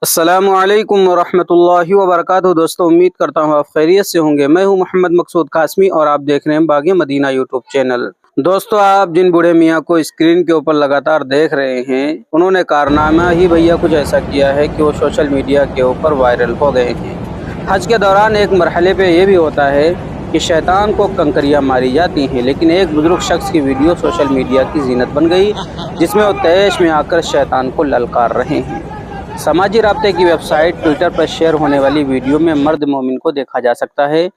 السلام علیکم ورحمۃ اللہ وبرکاتہ۔ دوستو امید کرتا ہوں آپ خیریت سے ہوں گے۔ میں ہوں محمد مقصود قاسمی اور آپ دیکھ رہے ہیں باغ مدینہ یوٹیوب چینل۔ دوستو آپ جن بوڑھے میاں کو اسکرین کے اوپر لگاتار دیکھ رہے ہیں، انہوں نے کارنامہ ہی بھیا کچھ ایسا کیا ہے کہ وہ سوشل میڈیا کے اوپر وائرل ہو گئے ہیں۔ حج کے دوران ایک مرحلے پہ یہ بھی ہوتا ہے کہ شیطان کو کنکریاں ماری جاتی ہیں، لیکن ایک بزرگ شخص کی ویڈیو سوشل میڈیا کی زینت بن گئی، جس میں وہ طیش میں آ کر شیطان کو للکار رہے ہیں۔ سماجی رابطے کی ویب سائٹ ٹویٹر پر شیئر ہونے والی ویڈیو میں مرد مومن کو دیکھا جا سکتا ہے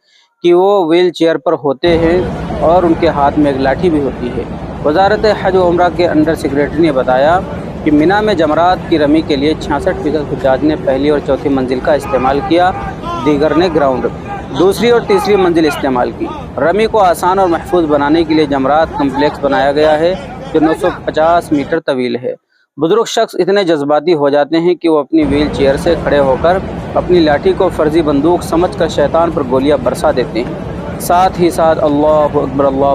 کہ وہ ویل چیئر پر ہوتے ہیں اور ان کے ہاتھ میں ایک لاٹھی بھی ہوتی ہے۔ وزارت حج و عمرہ کے انڈر سیکریٹری نے بتایا کہ مینا میں جمرات کی رمی کے لیے 66% حجاج نے پہلی اور چوتھی منزل کا استعمال کیا، دیگر نے گراؤنڈ، دوسری اور تیسری منزل استعمال کی۔ رمی کو آسان اور محفوظ بنانے کے لیے جمرات کمپلیکس بنایا گیا ہے جو 950 میٹر طویل ہے۔ بزرگ شخص اتنے جذباتی ہو جاتے ہیں کہ وہ اپنی ویل چیئر سے کھڑے ہو کر اپنی لاٹھی کو فرضی بندوق سمجھ کر شیطان پر گولیاں برسا دیتے ہیں، ساتھ ہی ساتھ اللہ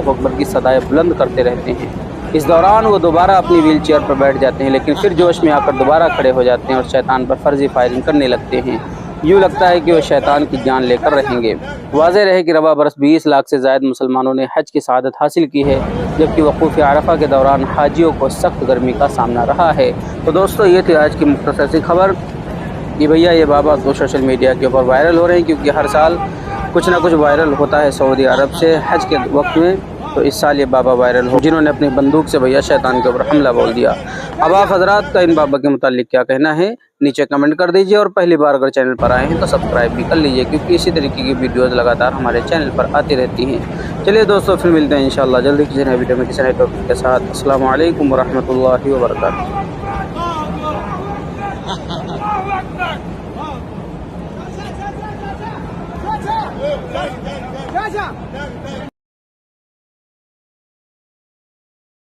اکبر کی صدائیں بلند کرتے رہتے ہیں۔ اس دوران وہ دوبارہ اپنی ویل چیئر پر بیٹھ جاتے ہیں، لیکن پھر جوش میں آ کر دوبارہ کھڑے ہو جاتے ہیں اور شیطان پر فرضی فائرنگ کرنے لگتے ہیں۔ یوں لگتا ہے کہ وہ شیطان کی جان لے کر رہیں گے۔ واضح رہے کہ رواں برس 20 لاکھ سے زائد مسلمانوں نے حج کی سعادت حاصل کی ہے، جبکہ وقوف عرفہ کے دوران حاجیوں کو سخت گرمی کا سامنا رہا ہے۔ تو دوستو یہ تھی آج کی مختصر سی خبر کہ بھیا یہ بابا تو سوشل میڈیا کے اوپر وائرل ہو رہے ہیں، کیونکہ ہر سال کچھ نہ کچھ وائرل ہوتا ہے سعودی عرب سے حج کے وقت میں۔ تو اس سال یہ بابا وائرل ہو جنہوں نے اپنی بندوق سے بھیا شیطان کے اوپر حملہ بول دیا۔ اب آپ حضرات کا ان بابا کے متعلق کیا کہنا ہے نیچے کمنٹ کر دیجئے، اور پہلی بار اگر چینل پر آئے ہیں تو سبسکرائب بھی کر لیجئے، کیونکہ اسی طریقے کی ویڈیوز لگاتار ہمارے چینل پر آتی رہتی ہیں۔ چلیے دوستو پھر ملتے ہیں انشاءاللہ جلدی کسی نئے ویڈیو میں کسی نئے ٹاپک کے ساتھ۔ السلام علیکم ورحمۃ اللہ وبرکاتہ۔